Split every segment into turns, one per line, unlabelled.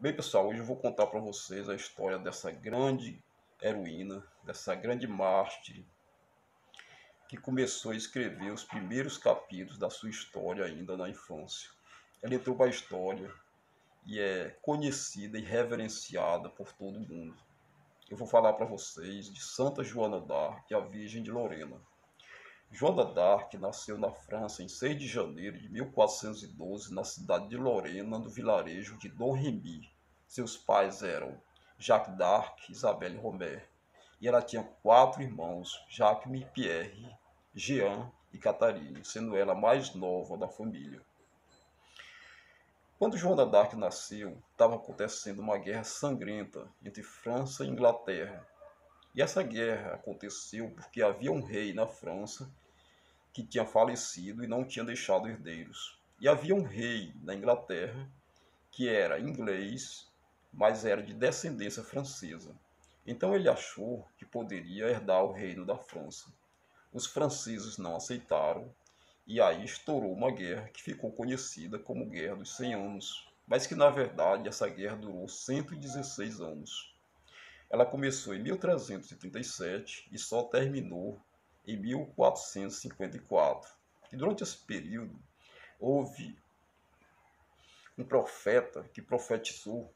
Bem, pessoal, hoje eu vou contar para vocês a história dessa grande heroína, dessa grande mártir, que começou a escrever os primeiros capítulos da sua história ainda na infância. Ela entrou para a história e é conhecida e reverenciada por todo mundo. Eu vou falar para vocês de Santa Joana d'Arc, a Virgem de Lorena. Joana d'Arc nasceu na França em 6 de janeiro de 1412, na cidade de Lorena, no vilarejo de Dom Remy. Seus pais eram Jacques d'Arc e Isabelle Romer. E ela tinha 4 irmãos, Jacques, Pierre, Jean e Catarine, sendo ela a mais nova da família. Quando Joana d'Arc nasceu, estava acontecendo uma guerra sangrenta entre França e Inglaterra. E essa guerra aconteceu porque havia um rei na França que tinha falecido e não tinha deixado herdeiros. E havia um rei na Inglaterra que era inglês, mas era de descendência francesa. Então ele achou que poderia herdar o reino da França. Os franceses não aceitaram e aí estourou uma guerra que ficou conhecida como Guerra dos 100 Anos, mas que na verdade essa guerra durou 116 anos. Ela começou em 1337 e só terminou em 1454. E durante esse período, houve um profeta que profetizou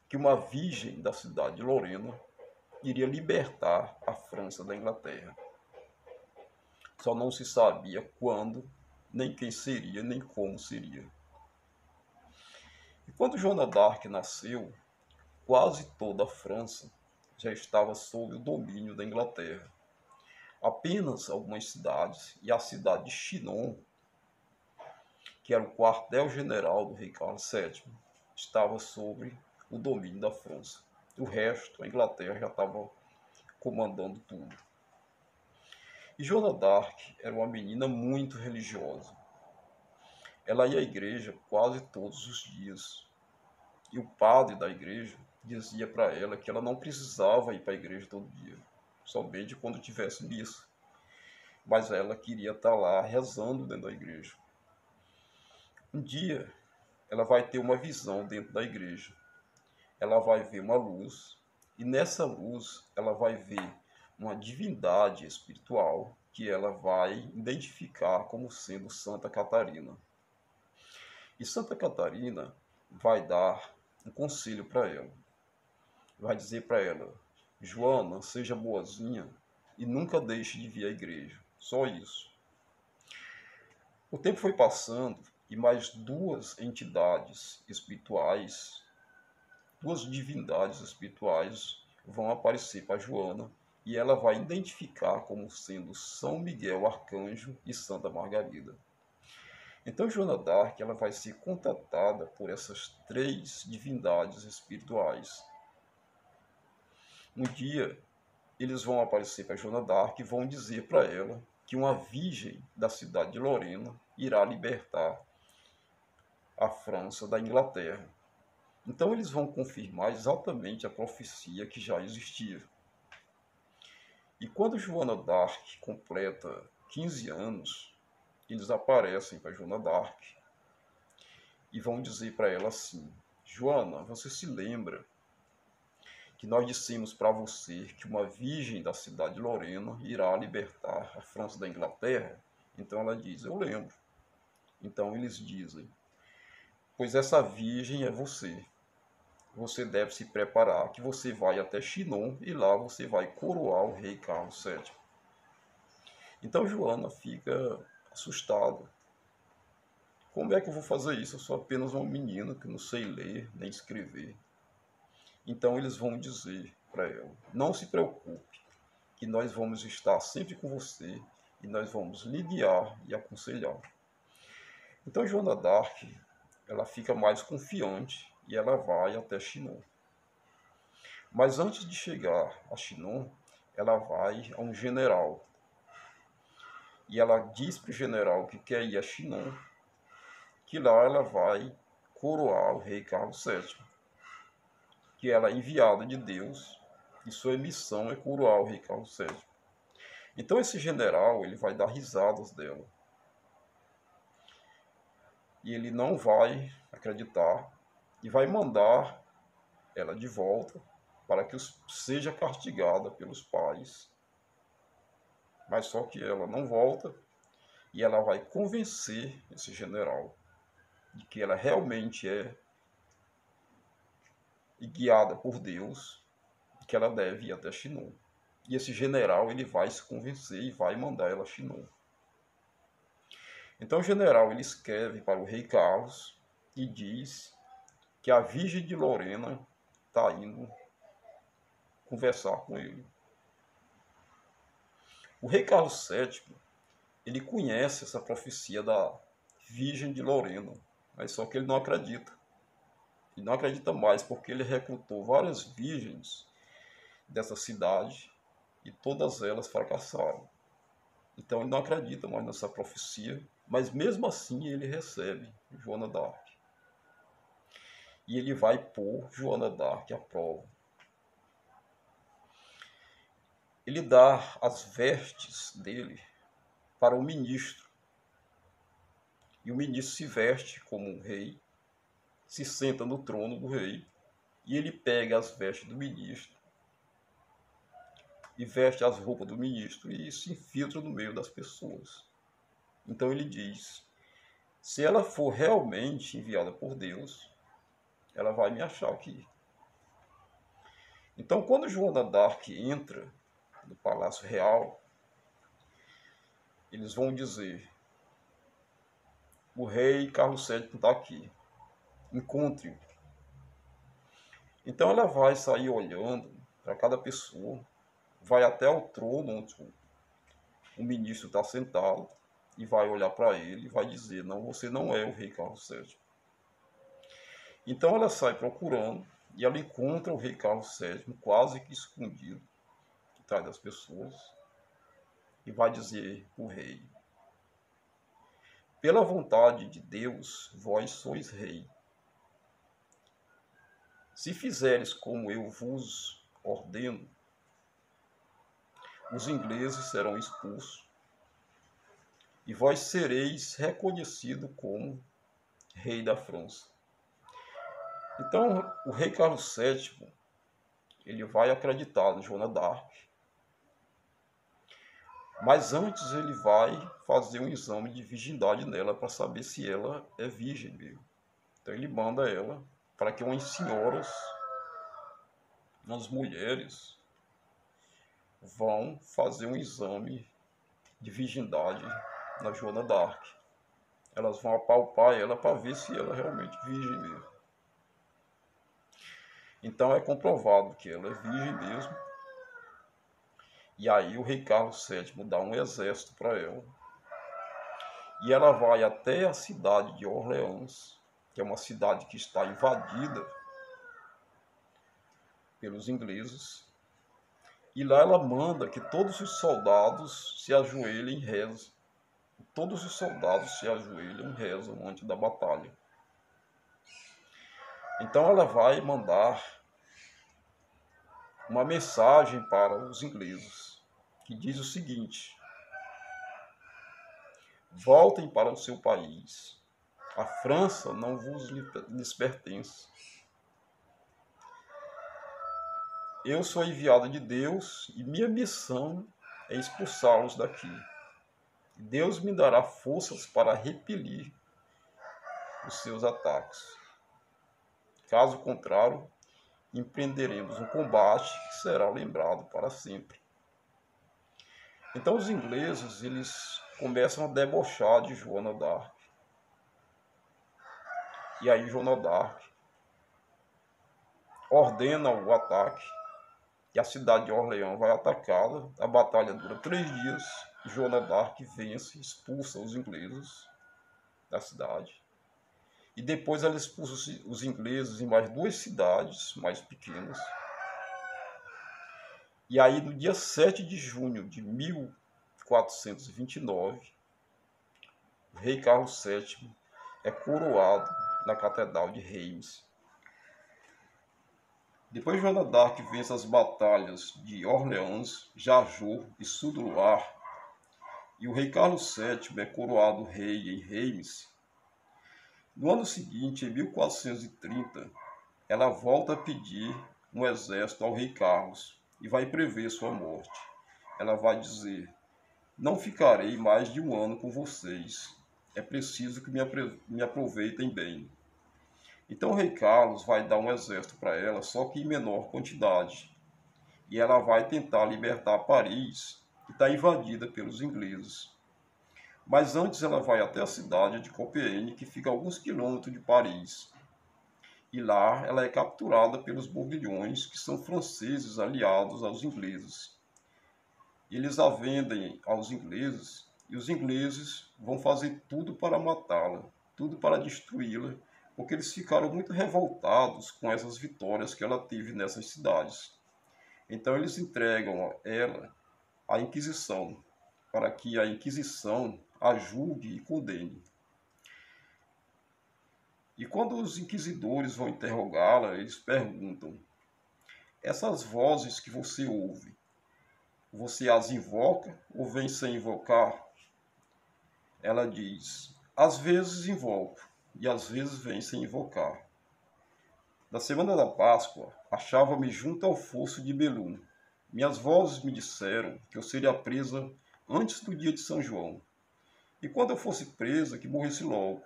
que uma virgem da cidade de Lorena iria libertar a França da Inglaterra. Só não se sabia quando, nem quem seria, nem como seria. E quando Joana d'Arc nasceu, quase toda a França já estava sob o domínio da Inglaterra. Apenas algumas cidades, e a cidade de Chinon, que era o quartel-general do rei Carlos VII, estava sob o domínio da França. O resto, a Inglaterra já estava comandando tudo. E Joana d'Arc era uma menina muito religiosa. Ela ia à igreja quase todos os dias. E o padre da igreja dizia para ela que ela não precisava ir para a igreja todo dia, somente quando tivesse missa. Mas ela queria estar lá rezando dentro da igreja. Um dia, ela vai ter uma visão dentro da igreja. Ela vai ver uma luz, e nessa luz ela vai ver uma divindade espiritual que ela vai identificar como sendo Santa Catarina. E Santa Catarina vai dar um conselho para ela. Vai dizer para ela: Joana, seja boazinha e nunca deixe de vir à igreja. Só isso. O tempo foi passando e mais duas entidades espirituais, duas divindades espirituais vão aparecer para Joana e ela vai identificar como sendo São Miguel Arcanjo e Santa Margarida. Então Joana d'Arc ela vai ser contatada por essas três divindades espirituais. Um dia eles vão aparecer para Joana d'Arc e vão dizer para ela que uma virgem da cidade de Lorena irá libertar a França da Inglaterra. Então eles vão confirmar exatamente a profecia que já existia. E quando Joana d'Arc completa 15 anos, eles aparecem para Joana d'Arc e vão dizer para ela assim: Joana, você se lembra que nós dissemos para você que uma virgem da cidade de Lorena irá libertar a França da Inglaterra? Então ela diz: eu lembro. Então eles dizem: pois essa virgem é você. Você deve se preparar, que você vai até Chinon e lá você vai coroar o rei Carlos VII. Então Joana fica assustada. Como é que eu vou fazer isso? Eu sou apenas uma menina que não sei ler nem escrever. Então eles vão dizer para ela: não se preocupe, que nós vamos estar sempre com você e nós vamos lhe guiar e aconselhar. Então Joana d'Arc ela fica mais confiante e ela vai até Chinon. Mas antes de chegar a Chinon, ela vai a um general. E ela diz para o general que quer ir a Chinon, que lá ela vai coroar o rei Carlos VII. Que ela é enviada de Deus e sua missão é coroar o rei Carlos VII. Então esse general ele vai dar risadas dela. E ele não vai acreditar e vai mandar ela de volta para que seja castigada pelos pais. Mas só que ela não volta e ela vai convencer esse general de que ela realmente é guiada por Deus e que ela deve ir até Chinon. E esse general ele vai se convencer e vai mandar ela a Chinon. Então o general ele escreve para o rei Carlos e diz que a Virgem de Lorena está indo conversar com ele. O rei Carlos VII ele conhece essa profecia da Virgem de Lorena, mas só que ele não acredita. Ele não acredita mais porque ele recrutou várias virgens dessa cidade e todas elas fracassaram. Então ele não acredita mais nessa profecia, mas mesmo assim ele recebe Joana d'Arc. E ele vai pôr Joana d'Arc à prova. Ele dá as vestes dele para o ministro. E o ministro se veste como um rei, se senta no trono do rei, e ele pega as vestes do ministro, e veste as roupas do ministro, e se infiltra no meio das pessoas. Então ele diz, se ela for realmente enviada por Deus, ela vai me achar aqui. Então quando Joana d'Arc entra no Palácio Real, eles vão dizer, o rei Carlos VII está aqui, encontre-o. Então ela vai sair olhando para cada pessoa, vai até o trono onde o ministro está sentado e vai olhar para ele e vai dizer, não, você não é o rei Carlos VII. Então ela sai procurando e ela encontra o rei Carlos VII quase que escondido atrás das pessoas e vai dizer o rei, pela vontade de Deus, vós sois rei. Se fizeres como eu vos ordeno, os ingleses serão expulsos e vós sereis reconhecido como rei da França. Então, o rei Carlos VII, ele vai acreditar em Joana d'Arc, mas antes ele vai fazer um exame de virgindade nela para saber se ela é virgem mesmo. Então ele manda ela para que umas senhoras, umas mulheres, vão fazer um exame de virgindade na Joana d'Arc. Elas vão apalpar ela para ver se ela é realmente virgem mesmo. Então é comprovado que ela é virgem mesmo. E aí o rei Carlos VII dá um exército para ela. E ela vai até a cidade de Orleans, que é uma cidade que está invadida pelos ingleses. E lá ela manda que todos os soldados se ajoelhem e rezem. Todos os soldados se ajoelham e rezam antes da batalha. Então ela vai mandar uma mensagem para os ingleses, que diz o seguinte: voltem para o seu país. A França não vos lhes pertence. Eu sou enviado de Deus e minha missão é expulsá-los daqui. Deus me dará forças para repelir os seus ataques. Caso contrário, empreenderemos um combate que será lembrado para sempre. Então os ingleses eles começam a debochar de Joana d'Arc. E aí Joana d'Arc ordena o ataque e a cidade de Orleans vai atacada. A batalha dura 3 dias. Joana d'Arc vence, expulsa os ingleses da cidade. E depois ela expulsa os ingleses em mais 2 cidades mais pequenas. E aí no dia 7 de junho de 1429, o rei Carlos VII é coroado na Catedral de Reims. Depois Joana d'Arc vence as batalhas de Orleans, Jargeau e Sud-Loire, e o rei Carlos VII é coroado rei em Reims. No ano seguinte, em 1430, ela volta a pedir um exército ao rei Carlos e vai prever sua morte. Ela vai dizer: não ficarei mais de um ano com vocês. É preciso que me aproveitem bem. Então o rei Carlos vai dar um exército para ela, só que em menor quantidade. E ela vai tentar libertar Paris, que está invadida pelos ingleses. Mas antes ela vai até a cidade de Compiègne, que fica a alguns quilômetros de Paris. E lá ela é capturada pelos bourguignons, que são franceses aliados aos ingleses. Eles a vendem aos ingleses e os ingleses vão fazer tudo para matá-la, tudo para destruí-la, porque eles ficaram muito revoltados com essas vitórias que ela teve nessas cidades. Então eles entregam ela à Inquisição, para que a Inquisição a julgue e condene. E quando os inquisidores vão interrogá-la, eles perguntam: essas vozes que você ouve, você as invoca ou vem sem invocar? Ela diz: às vezes invoco e às vezes vem sem invocar. Na semana da Páscoa, achava-me junto ao fosso de Belum. Minhas vozes me disseram que eu seria presa antes do dia de São João. E quando eu fosse presa, que morresse logo,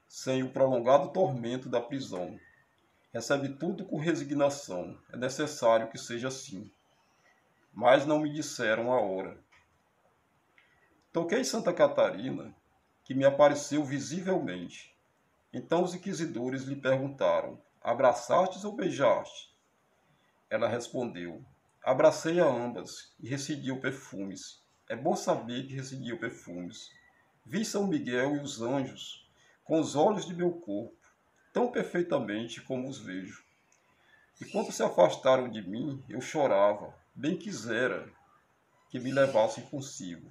sem o prolongado tormento da prisão. Recebe tudo com resignação. É necessário que seja assim. Mas não me disseram a hora. Toquei Santa Catarina, que me apareceu visivelmente. Então os inquisidores lhe perguntaram: abraçastes ou beijaste? Ela respondeu: abracei a ambas e residiu perfumes. É bom saber que residiu perfumes. Vi São Miguel e os anjos com os olhos de meu corpo, tão perfeitamente como os vejo. E quando se afastaram de mim, eu chorava, bem quisera que me levassem consigo.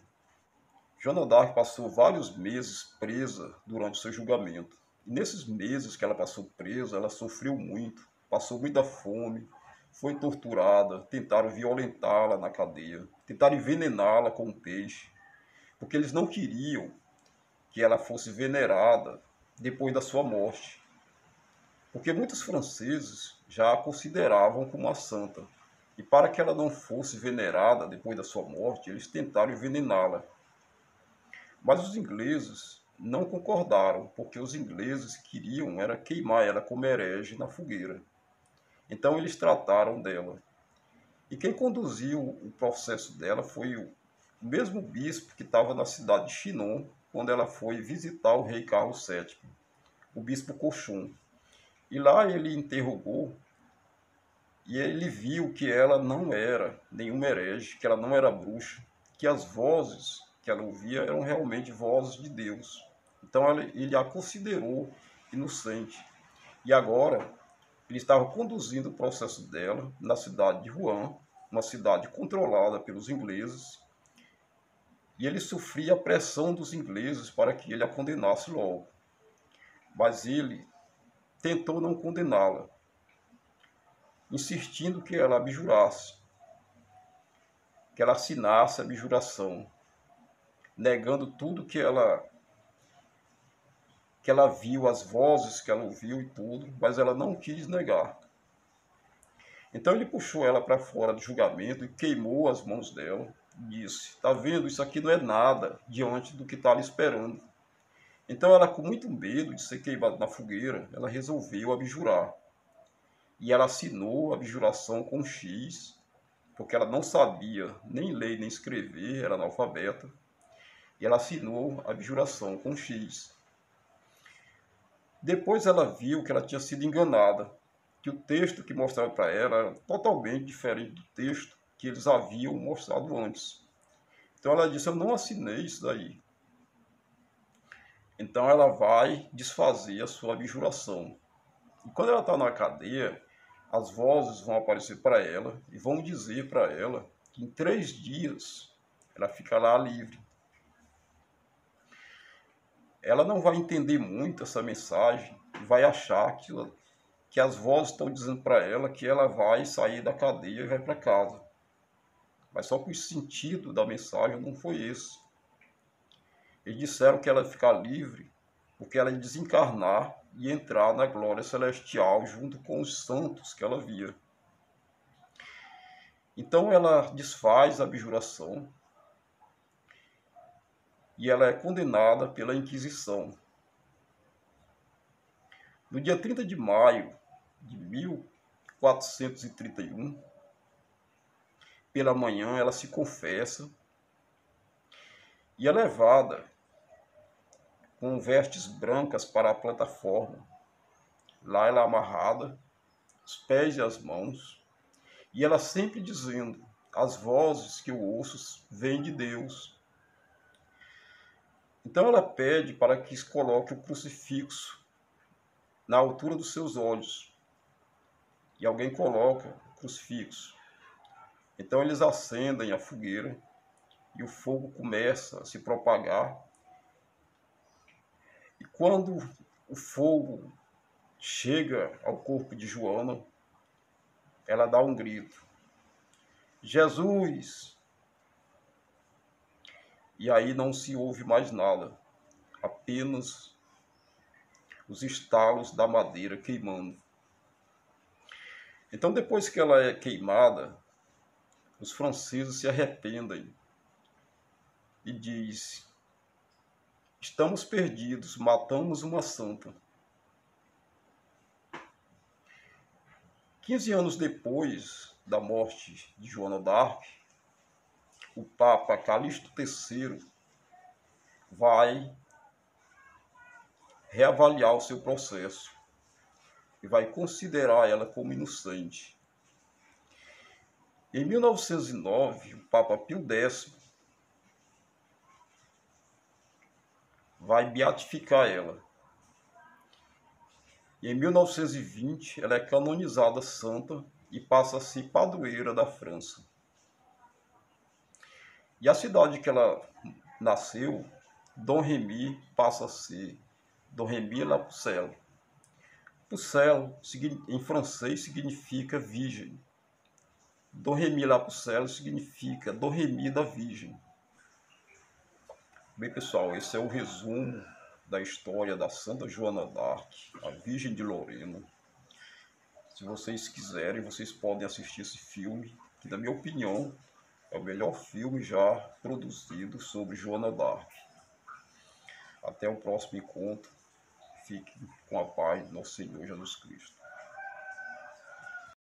Joana d'Arc passou vários meses presa durante seu julgamento. E nesses meses que ela passou presa, ela sofreu muito, passou muita fome, foi torturada, tentaram violentá-la na cadeia, tentaram envenená-la com um peixe, porque eles não queriam que ela fosse venerada depois da sua morte. Porque muitos franceses já a consideravam como uma santa. E para que ela não fosse venerada depois da sua morte, eles tentaram envenená-la. Mas os ingleses não concordaram, porque os ingleses queriam era queimar ela como herege na fogueira. Então eles trataram dela. E quem conduziu o processo dela foi o mesmo bispo que estava na cidade de Chinon, quando ela foi visitar o rei Carlos VII, o bispo Cochon. E lá ele interrogou e ele viu que ela não era nenhuma herege, que ela não era bruxa, que as vozes que ela ouvia eram realmente vozes de Deus. Então ele a considerou inocente. E agora ele estava conduzindo o processo dela na cidade de Rouen, uma cidade controlada pelos ingleses, e ele sofria a pressão dos ingleses para que ele a condenasse logo. Mas ele tentou não condená-la, insistindo que ela abjurasse, que ela assinasse a abjuração, negando tudo que ela viu, as vozes que ela ouviu e tudo, mas ela não quis negar. Então ele puxou ela para fora do julgamento e queimou as mãos dela e disse: está vendo, isso aqui não é nada diante do que está lhe esperando. Então ela, com muito medo de ser queimada na fogueira, ela resolveu abjurar. E ela assinou a abjuração com X, porque ela não sabia nem ler nem escrever, era analfabeta. E ela assinou a abjuração com X. Depois ela viu que ela tinha sido enganada, que o texto que mostraram para ela era totalmente diferente do texto que eles haviam mostrado antes. Então ela disse: eu não assinei isso daí. Então ela vai desfazer a sua abjuração. E quando ela está na cadeia, as vozes vão aparecer para ela e vão dizer para ela que em 3 dias ela ficará livre. Ela não vai entender muito essa mensagem e vai achar que as vozes estão dizendo para ela que ela vai sair da cadeia e vai para casa. Mas só que o sentido da mensagem não foi esse. Eles disseram que ela ia ficar livre porque ela ia desencarnar e entrar na glória celestial junto com os santos que ela via. Então ela desfaz a abjuração e ela é condenada pela Inquisição. No dia 30 de maio de 1431, pela manhã ela se confessa e é levada com vestes brancas para a plataforma. Lá ela é amarrada, os pés e as mãos, e ela sempre dizendo: as vozes que eu ouço vêm de Deus. Então ela pede para que se coloque o crucifixo na altura dos seus olhos. E alguém coloca o crucifixo. Então eles acendem a fogueira e o fogo começa a se propagar. E quando o fogo chega ao corpo de Joana, ela dá um grito: Jesus! E aí não se ouve mais nada, apenas os estalos da madeira queimando. Então, depois que ela é queimada, os franceses se arrependem e diz: estamos perdidos, matamos uma santa. 15 anos depois da morte de Joana d'Arc, o Papa Calixto III vai reavaliar o seu processo e vai considerar ela como inocente. Em 1909, o Papa Pio X vai beatificar ela. E em 1920, ela é canonizada santa e passa a ser padroeira da França. E a cidade que ela nasceu, Dom Remy, passa a ser Dom Remy La Pucelle. Pucelle, em francês, significa virgem. Dom Remy La Pucelle significa Dom Remy da Virgem. Bem, pessoal, esse é o resumo da história da Santa Joana d'Arc, a Virgem de Lorena. Se vocês quiserem, vocês podem assistir esse filme, que, na minha opinião, é o melhor filme já produzido sobre Joana d'Arc. Até o próximo encontro. Fiquem com a paz do nosso Senhor Jesus Cristo.